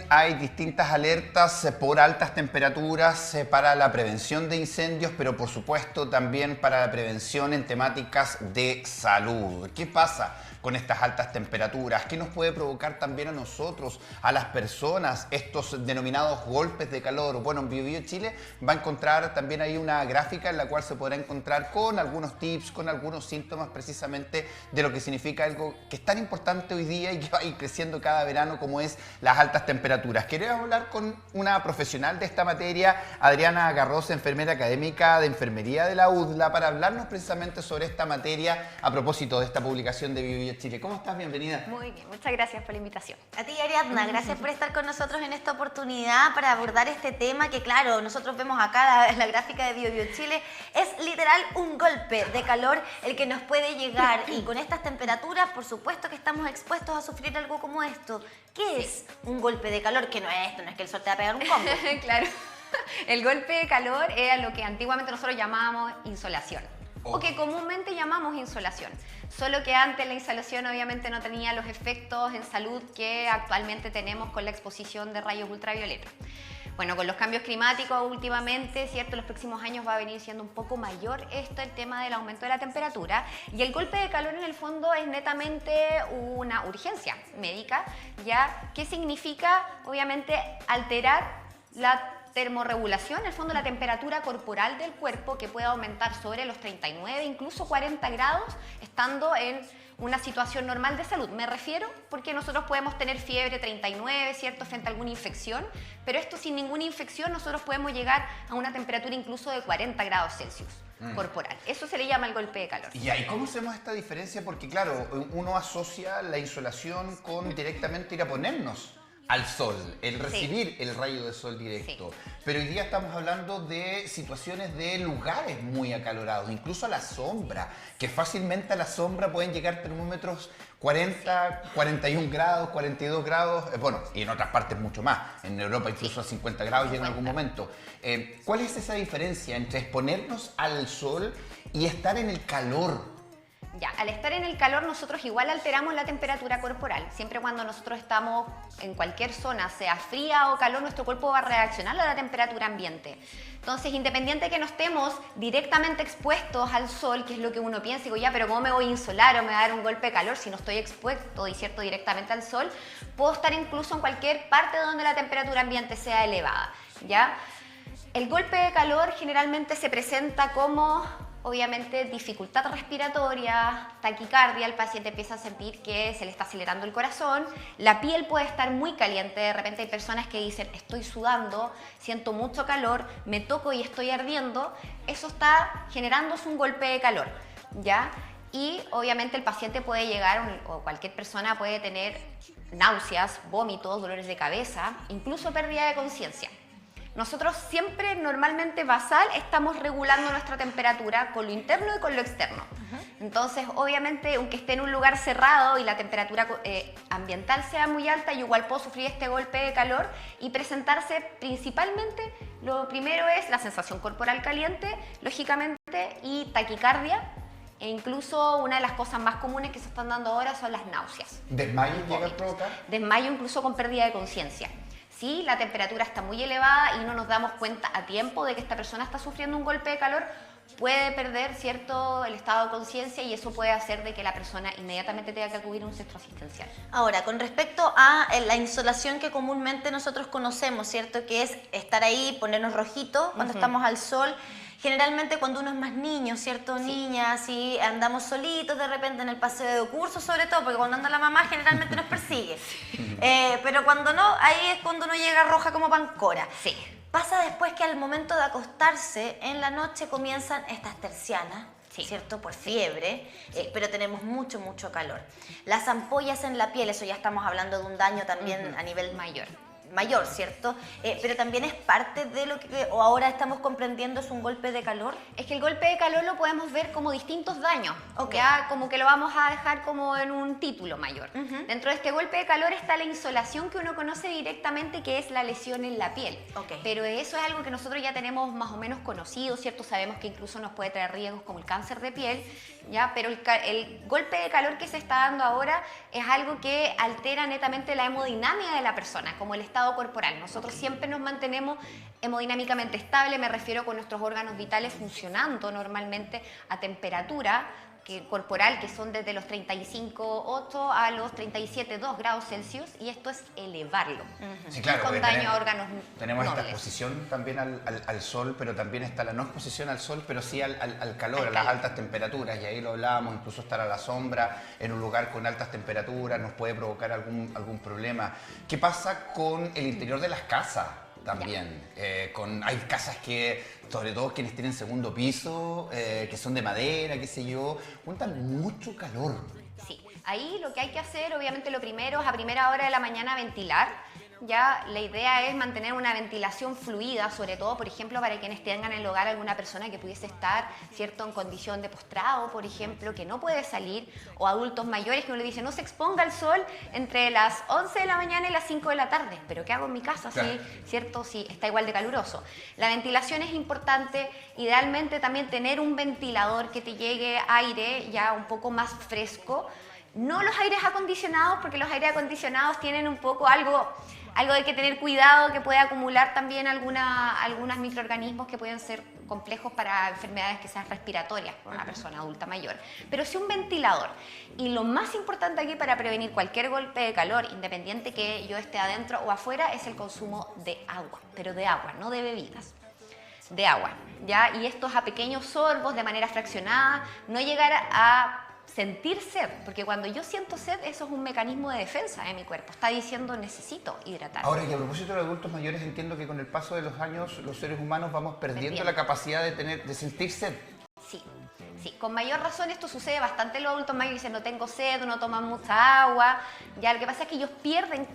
Hay distintas alertas por altas temperaturas para la prevención de incendios, pero por supuesto también para la prevención en temáticas de salud. ¿Qué pasa con estas altas temperaturas? ¿Qué nos puede provocar también a nosotros, a las personas, estos denominados golpes de calor? Bueno, en BioBio Chile va a encontrar también ahí una gráfica en la cual se podrá encontrar con algunos tips, con algunos síntomas precisamente de lo que significa algo que es tan importante hoy día y que va a ir creciendo cada verano, como es las altas temperaturas. Queremos hablar con una profesional de esta materia, Adriana Garrosa, enfermera académica de enfermería de la UDLA, para hablarnos precisamente sobre esta materia a propósito de esta publicación de BioBio Chile. ¿Cómo estás? Bienvenida. Muy bien, muchas gracias por la invitación. A ti, Ariadna, gracias por estar con nosotros en esta oportunidad para abordar este tema que, claro, nosotros vemos acá la gráfica de BioBio Chile, es literal un golpe de calor el que nos puede llegar, y con estas temperaturas, por supuesto que estamos expuestos a sufrir algo como esto. ¿Qué es un golpe de calor? Que no es esto, no es que el sol te va a pegar un combo. Claro, el golpe de calor era lo que antiguamente nosotros llamábamos insolación. O que comúnmente llamamos insolación, solo que antes la insolación obviamente no tenía los efectos en salud que actualmente tenemos con la exposición de rayos ultravioleta. Bueno, con los cambios climáticos últimamente, ¿cierto? Los próximos años va a venir siendo un poco mayor el tema del aumento de la temperatura, y el golpe de calor en el fondo es netamente una urgencia médica, ¿ya? ¿Qué significa? Obviamente alterar la termorregulación, en el fondo la temperatura corporal del cuerpo, que puede aumentar sobre los 39, incluso 40 grados, estando en una situación normal de salud. Me refiero porque nosotros podemos tener fiebre 39, ¿cierto?, frente a alguna infección, pero esto sin ninguna infección nosotros podemos llegar a una temperatura incluso de 40 grados Celsius corporal. Eso se le llama el golpe de calor. ¿Y ahí cómo hacemos esta diferencia? Porque claro, uno asocia la insolación con directamente ir a ponernos al sol, el recibir el rayo de sol directo. Sí. Pero hoy día estamos hablando de situaciones de lugares muy acalorados, incluso a la sombra, que fácilmente a la sombra pueden llegar termómetros 40, 41 grados, 42 grados, bueno, y en otras partes mucho más. En Europa incluso a 50 grados llega en algún momento. ¿Cuál es esa diferencia entre exponernos al sol y estar en el calor? Ya, al estar en el calor nosotros igual alteramos la temperatura corporal. Siempre cuando nosotros estamos en cualquier zona, sea fría o calor, nuestro cuerpo va a reaccionar a la temperatura ambiente. Entonces, independiente de que no estemos directamente expuestos al sol, que es lo que uno piensa, digo, ya, pero ¿cómo me voy a insolar o me va a dar un golpe de calor si no estoy expuesto directamente al sol? Puedo estar incluso en cualquier parte donde la temperatura ambiente sea elevada, ¿ya? El golpe de calor generalmente se presenta como, obviamente, dificultad respiratoria, taquicardia. El paciente empieza a sentir que se le está acelerando el corazón, la piel puede estar muy caliente. De repente hay personas que dicen, estoy sudando, siento mucho calor, me toco y estoy ardiendo. Eso está generándose un golpe de calor, ¿ya? Y obviamente el paciente puede llegar, o cualquier persona puede tener náuseas, vómitos, dolores de cabeza, incluso pérdida de conciencia. Nosotros siempre, normalmente basal, estamos regulando nuestra temperatura con lo interno y con lo externo. Entonces, obviamente, aunque esté en un lugar cerrado y la temperatura ambiental sea muy alta, yo igual puedo sufrir este golpe de calor y presentarse principalmente, lo primero es la sensación corporal caliente, lógicamente, y taquicardia. E incluso una de las cosas más comunes que se están dando ahora son las náuseas. ¿Desmayo llega a provocar? Desmayo incluso con pérdida de conciencia. Si la temperatura está muy elevada y no nos damos cuenta a tiempo de que esta persona está sufriendo un golpe de calor, puede perder, ¿cierto?, el estado de conciencia, y eso puede hacer de que la persona inmediatamente tenga que acudir a un centro asistencial. Ahora, con respecto a la insolación que comúnmente nosotros conocemos, ¿cierto?, que es estar ahí, ponernos rojitos cuando estamos al sol. Generalmente cuando uno es más niño, ¿cierto? Niña, así andamos solitos de repente en el paseo de curso, sobre todo, porque cuando anda la mamá generalmente nos persigue. Pero cuando no, ahí es cuando uno llega roja como pancora. Sí. Pasa después que al momento de acostarse, en la noche comienzan estas tercianas, ¿cierto? Por fiebre, pero tenemos mucho calor. Las ampollas en la piel, eso ya estamos hablando de un daño también a nivel mayor, ¿cierto? Pero también es parte de lo que ahora estamos comprendiendo es un golpe de calor. Es que el golpe de calor lo podemos ver como distintos daños, ya como que lo vamos a dejar como en un título mayor. Dentro de este golpe de calor está la insolación que uno conoce directamente, que es la lesión en la piel. Pero eso es algo que nosotros ya tenemos más o menos conocido, ¿cierto? Sabemos que incluso nos puede traer riesgos como el cáncer de piel. ¿ya? Pero el golpe de calor que se está dando ahora es algo que altera netamente la hemodinámica de la persona, como el estado corporal. Nosotros siempre nos mantenemos hemodinámicamente estable, me refiero con nuestros órganos vitales funcionando normalmente a temperatura corporal, que son desde los 35,8 a los 37,2 grados Celsius, y esto es elevarlo. Sí, claro, con daño a órganos tenemos nobles. esta exposición también al sol, pero también está la no exposición al sol, pero sí al calor, a las altas temperaturas, y ahí lo hablábamos, incluso estar a la sombra en un lugar con altas temperaturas nos puede provocar algún problema. ¿Qué pasa con el interior de las casas? También, hay casas que, sobre todo quienes tienen segundo piso, que son de madera, qué sé yo, juntan mucho calor. Sí, ahí lo que hay que hacer, obviamente lo primero es a primera hora de la mañana ventilar. Ya la idea es mantener una ventilación fluida, sobre todo, por ejemplo, para quienes tengan en el hogar alguna persona que pudiese estar, ¿cierto?, en condición de postrado, por ejemplo, que no puede salir, o adultos mayores que uno le dice no se exponga al sol entre las 11 de la mañana y las 5 de la tarde. ¿Pero qué hago en mi casa? Claro. Sí, ¿cierto? Sí, está igual de caluroso. La ventilación es importante, idealmente también tener un ventilador que te llegue aire ya un poco más fresco. No los aires acondicionados, porque los aires acondicionados tienen un poco algo de que tener cuidado, que puede acumular también algunos microorganismos que pueden ser complejos para enfermedades que sean respiratorias por una persona adulta mayor. Pero sí un ventilador. Y lo más importante aquí para prevenir cualquier golpe de calor, independiente que yo esté adentro o afuera, es el consumo de agua, pero de agua, no de bebidas. De agua, ¿ya? Y estos a pequeños sorbos, de manera fraccionada, no llegar a sentir sed, porque cuando yo siento sed, eso es un mecanismo de defensa de mi cuerpo, está diciendo necesito hidratarme. Ahora, y a propósito de adultos mayores, entiendo que con el paso de los años los seres humanos vamos perdiendo la capacidad de sentir sed. Sí, sí, con mayor razón esto sucede bastante en los adultos mayores, dicen no tengo sed, no toman mucha agua, ya lo que pasa es que ellos pierden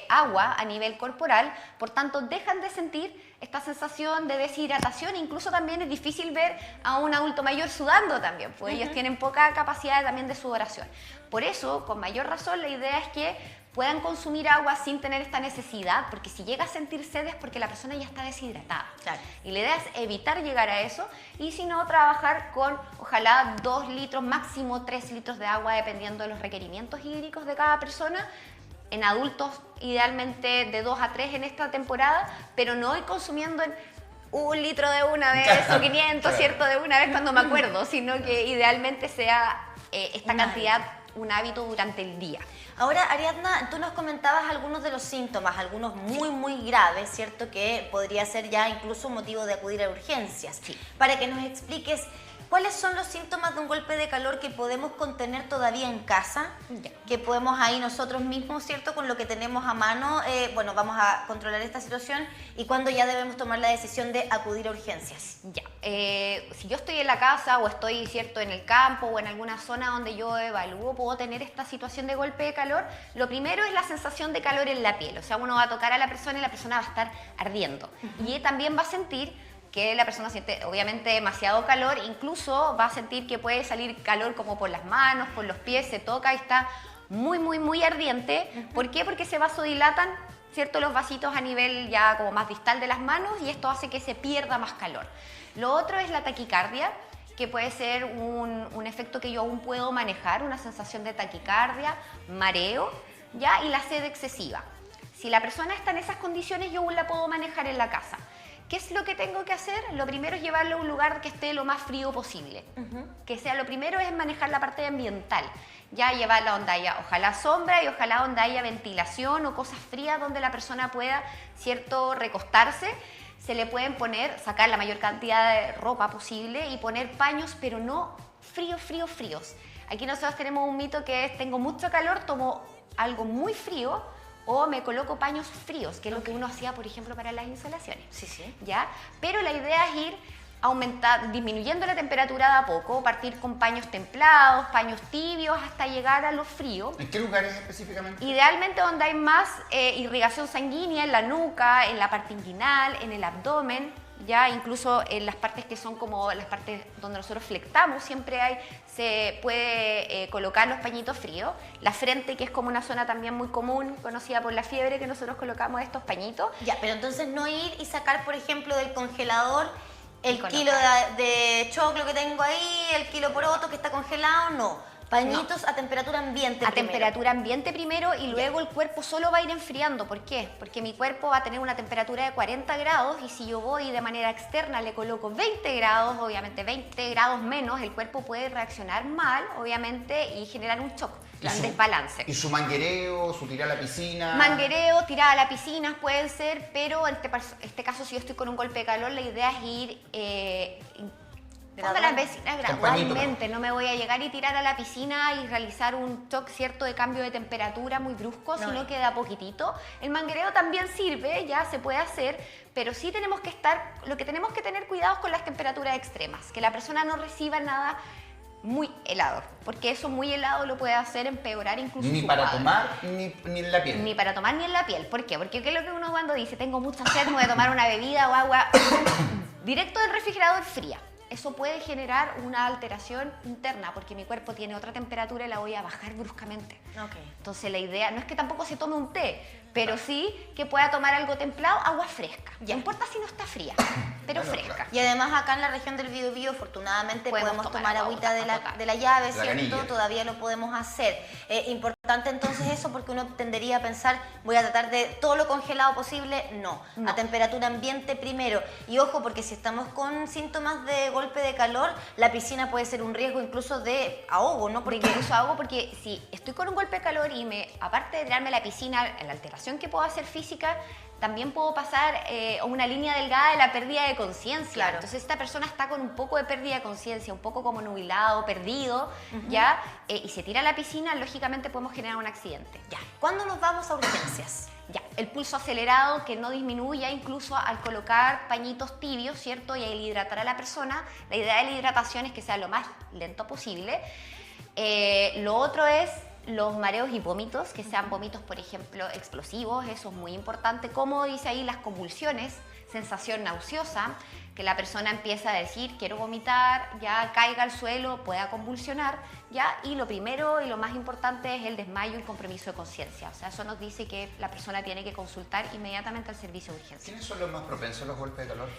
agua a nivel corporal, por tanto dejan de sentir esta sensación de deshidratación. Incluso también es difícil ver a un adulto mayor sudando también, pues ellos tienen poca capacidad también de sudoración. Por eso, con mayor razón, la idea es que puedan consumir agua sin tener esta necesidad, porque si llega a sentir sed es porque la persona ya está deshidratada. Claro. Y la idea es evitar llegar a eso, y si no, trabajar con ojalá 2 litros, máximo 3 litros de agua, dependiendo de los requerimientos hídricos de cada persona. En adultos, idealmente de 2 a 3 en esta temporada, pero no ir consumiendo en 1 litro de una vez o 500, ¿cierto?, de una vez cuando me acuerdo, sino que idealmente sea esta cantidad un hábito durante el día. Ahora, Ariadna, tú nos comentabas algunos de los síntomas, algunos muy graves, ¿cierto?, que podría ser ya incluso motivo de acudir a urgencias. Sí. Para que nos expliques cuáles son los síntomas de un golpe de calor que podemos contener todavía en casa, que podemos ahí nosotros mismos, ¿cierto?, con lo que tenemos a mano, bueno, vamos a controlar esta situación, y cuándo ya debemos tomar la decisión de acudir a urgencias. Ya, si yo estoy en la casa o estoy, ¿cierto?, en el campo o en alguna zona donde yo evalúo, puedo tener esta situación de golpe de calor, lo primero es la sensación de calor en la piel. O sea, uno va a tocar a la persona y la persona va a estar ardiendo. Y también va a sentir que la persona siente obviamente demasiado calor, incluso va a sentir que puede salir calor como por las manos, por los pies, se toca y está muy ardiente. ¿Por qué? Porque se vasodilatan, ¿cierto?, los vasitos a nivel ya como más distal de las manos, y esto hace que se pierda más calor. Lo otro es la taquicardia, que puede ser un efecto que yo aún puedo manejar, una sensación de taquicardia, mareo, ¿ya?, y la sed excesiva. Si la persona está en esas condiciones, yo aún la puedo manejar en la casa. ¿Qué es lo que tengo que hacer? Lo primero es llevarlo a un lugar que esté lo más frío posible. Que sea, lo primero es manejar la parte ambiental. Ya llevarla donde haya, ojalá sombra, y ojalá donde haya ventilación o cosas frías donde la persona pueda, ¿cierto?, recostarse. Se le pueden poner, sacar la mayor cantidad de ropa posible y poner paños, pero no fríos. Aquí nosotros tenemos un mito que es: tengo mucho calor, tomo algo muy frío, o me coloco paños fríos, que es lo que uno hacía, por ejemplo, para las insolaciones. Sí. ¿Ya? Pero la idea es ir disminuyendo la temperatura de a poco, partir con paños templados, paños tibios, hasta llegar a los fríos. ¿En qué lugares específicamente? Idealmente donde hay más irrigación sanguínea, en la nuca, en la parte inguinal, en el abdomen, ya incluso en las partes que son como las partes donde nosotros flectamos, se puede colocar los pañitos fríos. La frente, que es como una zona también muy común, conocida por la fiebre, que nosotros colocamos estos pañitos. Ya, pero entonces no ir y sacar, por ejemplo, del congelador El kilo de choclo que tengo ahí, el kilo poroto que está congelado, no. Pañitos a temperatura ambiente a primero. temperatura ambiente primero y luego el cuerpo solo va a ir enfriando. ¿Por qué? Porque mi cuerpo va a tener una temperatura de 40 grados y si yo voy de manera externa le coloco 20 grados, obviamente 20 grados menos, el cuerpo puede reaccionar mal, obviamente, y generar un shock, un desbalance. ¿Y su manguereo, su tirada a la piscina? Manguereo, tirada a la piscina pueden ser, pero en este caso si yo estoy con un golpe de calor, la idea es ir... Ponga la piscina gradualmente, no me voy a llegar y tirar a la piscina y realizar un shock cierto de cambio de temperatura muy brusco, sino que de a poquitito. El manguereo también sirve, ya se puede hacer, pero sí tenemos que lo que tenemos que tener cuidado es con las temperaturas extremas, que la persona no reciba nada muy helado, porque eso muy helado lo puede hacer empeorar incluso Ni su para cuadro. tomar ni en la piel. Ni para tomar ni en la piel. ¿Por qué? Porque ¿qué es lo que uno cuando dice tengo mucha sed, me voy a tomar una bebida o agua directo del refrigerador fría? Eso puede generar una alteración interna porque mi cuerpo tiene otra temperatura y la voy a bajar bruscamente. Entonces la idea no es que tampoco se tome un té, pero sí que pueda tomar algo templado, agua fresca. No importa si no está fría, pero fresca. Y además acá en la región del Biobío, afortunadamente, podemos tomar agüita de la llave, ¿cierto? Canilla. Todavía lo podemos hacer. Importante entonces eso porque uno tendería a pensar, voy a tratar de todo lo congelado posible. No, a temperatura ambiente primero. Y ojo, porque si estamos con síntomas de golpe de calor, la piscina puede ser un riesgo incluso de ahogo, ¿no? Porque incluso ahogo, porque si estoy con un golpe de calor y aparte de tirarme a la piscina, la alteración que puedo hacer física, también puedo pasar una línea delgada de la pérdida de conciencia. Claro. Entonces esta persona está con un poco de pérdida de conciencia, un poco como nubilado, perdido, ¿ya? Y se tira a la piscina, lógicamente podemos generar un accidente. Ya. ¿Cuándo nos vamos a urgencias? Ya, el pulso acelerado que no disminuya incluso al colocar pañitos tibios, ¿cierto? Y al hidratar a la persona. La idea de la hidratación es que sea lo más lento posible. Lo otro es los mareos y vómitos, que sean vómitos, por ejemplo, explosivos, eso es muy importante. Como dice ahí, las convulsiones, sensación nauseosa, que la persona empieza a decir, quiero vomitar, ya caiga al suelo, pueda convulsionar, ya. Y lo primero y lo más importante es el desmayo y compromiso de conciencia. O sea, eso nos dice que la persona tiene que consultar inmediatamente al servicio de urgencia. ¿Quiénes son los más propensos a los golpes de calor?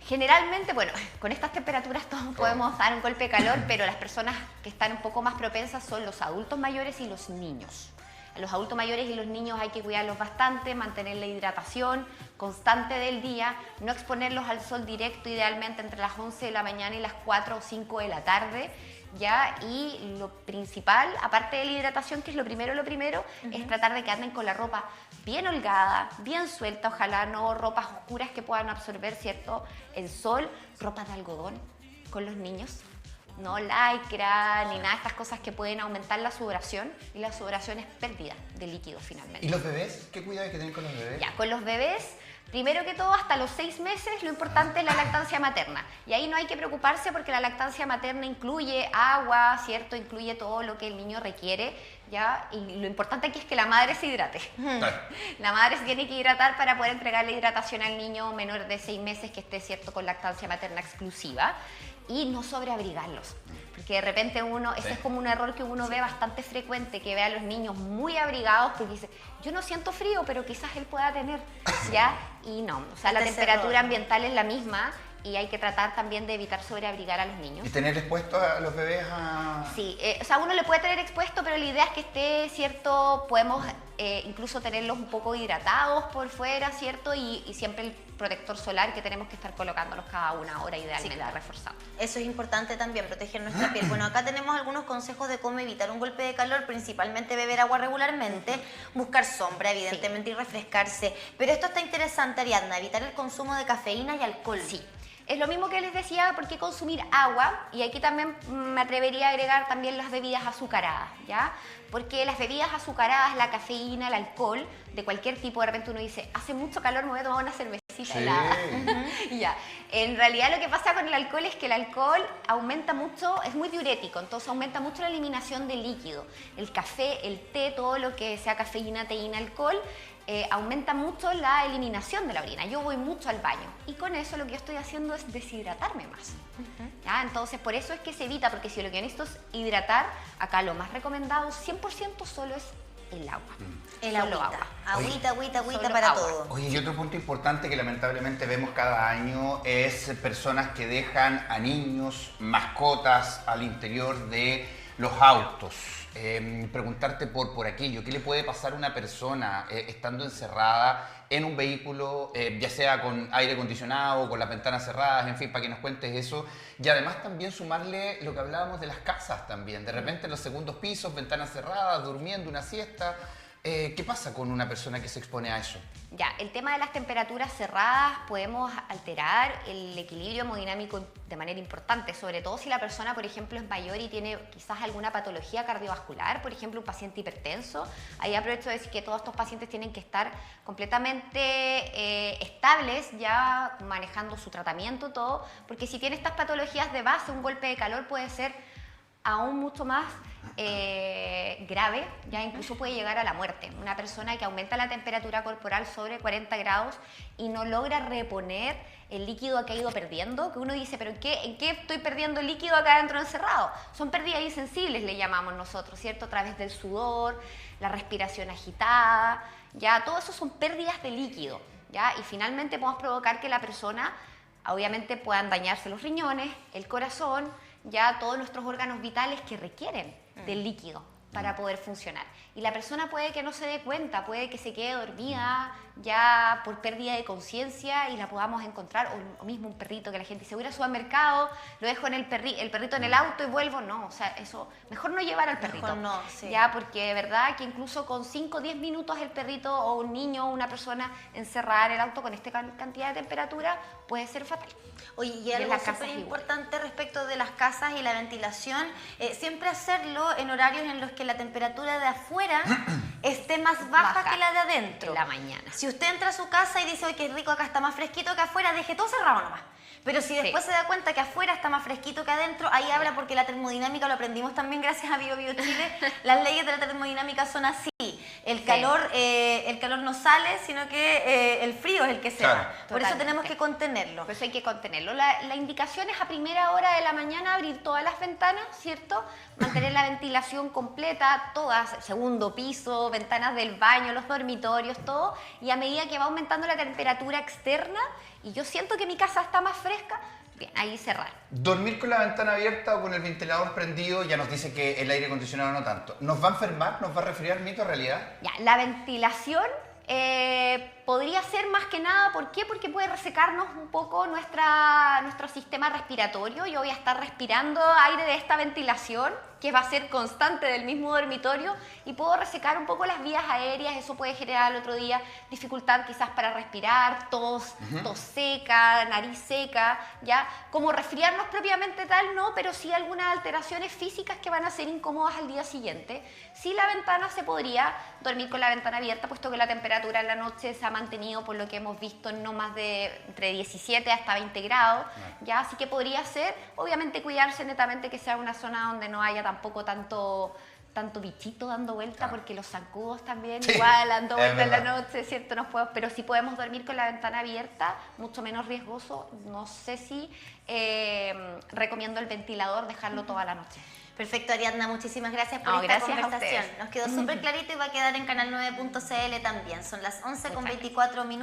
Generalmente, bueno, con estas temperaturas todos podemos dar un golpe de calor, pero las personas que están un poco más propensas son los adultos mayores y los niños. A los adultos mayores y los niños hay que cuidarlos bastante, mantener la hidratación constante del día, no exponerlos al sol directo, idealmente entre las 11 de la mañana y las 4 o 5 de la tarde, ¿ya? Y lo principal, aparte de la hidratación, que es lo primero, es tratar de que anden con la ropa bien holgada, bien suelta, ojalá no ropas oscuras que puedan absorber, ¿cierto?, el sol, ropa de algodón con los niños. No lycra ni nada de estas cosas que pueden aumentar la sudoración, y la sudoración es pérdida de líquido finalmente. ¿Y los bebés? ¿Qué cuidado hay que tener con los bebés? Ya, con los bebés, primero que todo, hasta los 6 meses lo importante es la lactancia materna. Y ahí no hay que preocuparse porque la lactancia materna incluye agua, ¿cierto? Incluye todo lo que el niño requiere, ¿ya? Y lo importante aquí es que la madre se hidrate. La madre se tiene que hidratar para poder entregarle hidratación al niño menor de 6 meses que esté, ¿cierto?, con lactancia materna exclusiva. Y no sobreabrigarlos, porque de repente ese es como un error que uno ve bastante frecuente, que ve a los niños muy abrigados porque dice, yo no siento frío, pero quizás él pueda tener, ¿ya? Y no, o sea, la temperatura ambiental es la misma y hay que tratar también de evitar sobreabrigar a los niños. ¿Y tener expuestos a los bebés a...? Sí, o sea, uno le puede tener expuesto, pero la idea es que esté, ¿cierto? Podemos incluso tenerlos un poco hidratados por fuera, ¿cierto? Y siempre el protector solar que tenemos que estar colocándolos cada una hora, idealmente reforzado. Eso es importante también, proteger nuestra piel. Bueno, acá tenemos algunos consejos de cómo evitar un golpe de calor, principalmente beber agua regularmente, buscar sombra, evidentemente, y refrescarse. Pero esto está interesante, Ariadna, evitar el consumo de cafeína y alcohol. Sí. Es lo mismo que les decía, ¿por qué consumir agua? Y aquí también me atrevería a agregar también las bebidas azucaradas, ¿ya? Porque las bebidas azucaradas, la cafeína, el alcohol, de cualquier tipo, de repente uno dice, hace mucho calor, me voy a tomar una cervecita helada. Ya. En realidad lo que pasa con el alcohol es que el alcohol aumenta mucho, es muy diurético, entonces aumenta mucho la eliminación de líquido. El café, el té, todo lo que sea cafeína, teína, alcohol, aumenta mucho la eliminación de la orina. Yo voy mucho al baño y con eso lo que yo estoy haciendo es deshidratarme más. ¿Ya? Entonces por eso es que se evita, porque si lo que yo necesito es hidratar, acá lo más recomendado 100% solo es el agua. El Solo agüita. agua. Agüita, agüita, agüita Solo para agua. todo. Oye, y otro punto importante que lamentablemente vemos cada año es personas que dejan a niños, mascotas al interior de los autos. Preguntarte por aquello, ¿qué le puede pasar a una persona estando encerrada en un vehículo, ya sea con aire acondicionado, con las ventanas cerradas, en fin, para que nos cuentes eso? Y además también sumarle lo que hablábamos de las casas también, de repente en los segundos pisos, ventanas cerradas, durmiendo una siesta. ¿Qué pasa con una persona que se expone a eso? Ya, el tema de las temperaturas cerradas podemos alterar el equilibrio hemodinámico de manera importante, sobre todo si la persona, por ejemplo, es mayor y tiene quizás alguna patología cardiovascular, por ejemplo, un paciente hipertenso. Ahí aprovecho de decir que todos estos pacientes tienen que estar completamente estables, ya manejando su tratamiento, todo, porque si tiene estas patologías de base, un golpe de calor puede ser aún mucho más grave, ya incluso puede llegar a la muerte. Una persona que aumenta la temperatura corporal sobre 40 grados y no logra reponer el líquido que ha ido perdiendo, que uno dice, pero ¿en qué estoy perdiendo líquido acá adentro encerrado? Son pérdidas insensibles, le llamamos nosotros, ¿cierto? A través del sudor, la respiración agitada, ya todo eso son pérdidas de líquido, ya, y finalmente podemos provocar que la persona, obviamente, puedan dañarse los riñones, el corazón, ya todos nuestros órganos vitales que requieren del líquido para poder funcionar. Y la persona puede que no se dé cuenta, puede que se quede dormida ya por pérdida de conciencia y la podamos encontrar, o mismo un perrito que la gente dice, voy a ir al supermercado, lo dejo en el perrito en el auto y vuelvo. No, o sea, eso, mejor no llevar al perrito. Mejor no, sí. Ya, porque de verdad que incluso con 5 o 10 minutos el perrito o un niño o una persona encerrada en el auto con esta cantidad de temperatura puede ser fatal. Oye, y en algo las casas súper igual. importante respecto de las casas y la ventilación, siempre hacerlo en horarios en los que la temperatura de afuera esté más baja que la de adentro. En la mañana. Si usted entra a su casa y dice, oye, qué rico, acá está más fresquito que afuera, deje todo cerrado nomás. Pero si después se da cuenta que afuera está más fresquito que adentro, ahí habla, porque la termodinámica lo aprendimos también gracias a BioBio Chile. Las leyes de la termodinámica son así. El calor no sale, sino que el frío es el que se Claro. va. Por eso Totalmente. tenemos que contenerlo. Por eso hay que contenerlo. La indicación es a primera hora de la mañana abrir todas las ventanas, ¿cierto? Mantener la ventilación completa, todas, segundo piso, ventanas del baño, los dormitorios, todo. Y a medida que va aumentando la temperatura externa y yo siento que mi casa está más fresca, bien, ahí cerrar. Dormir con la ventana abierta o con el ventilador prendido ya nos dice que el aire acondicionado no tanto. ¿Nos va a enfermar? ¿Nos va a resfriar? ¿Mito o realidad? Ya, la ventilación podría ser más que nada, ¿por qué? Porque puede resecarnos un poco nuestro sistema respiratorio. Yo voy a estar respirando aire de esta ventilación, que va a ser constante del mismo dormitorio, y puedo resecar un poco las vías aéreas. Eso puede generar al otro día dificultad quizás para respirar, tos seca, nariz seca, ¿ya? Como resfriarnos propiamente tal, no, pero sí algunas alteraciones físicas que van a ser incómodas al día siguiente. Sí, la ventana se podría dormir con la ventana abierta, puesto que la temperatura en la noche se ha mantenido, por lo que hemos visto, no más de entre 17 hasta 20 grados, ¿ya? Así que podría ser, obviamente cuidarse netamente que sea una zona donde no haya tampoco tanto bichito dando vuelta, porque los zancudos también igual dando vuelta en la noche, ¿cierto? Pero si podemos dormir con la ventana abierta, mucho menos riesgoso. No sé si recomiendo el ventilador, dejarlo toda la noche. Perfecto, Ariadna, muchísimas gracias por esta gracias a conversación. ustedes. Nos quedó súper clarito y va a quedar en canal9.cl también. Son las 11:24 minutos.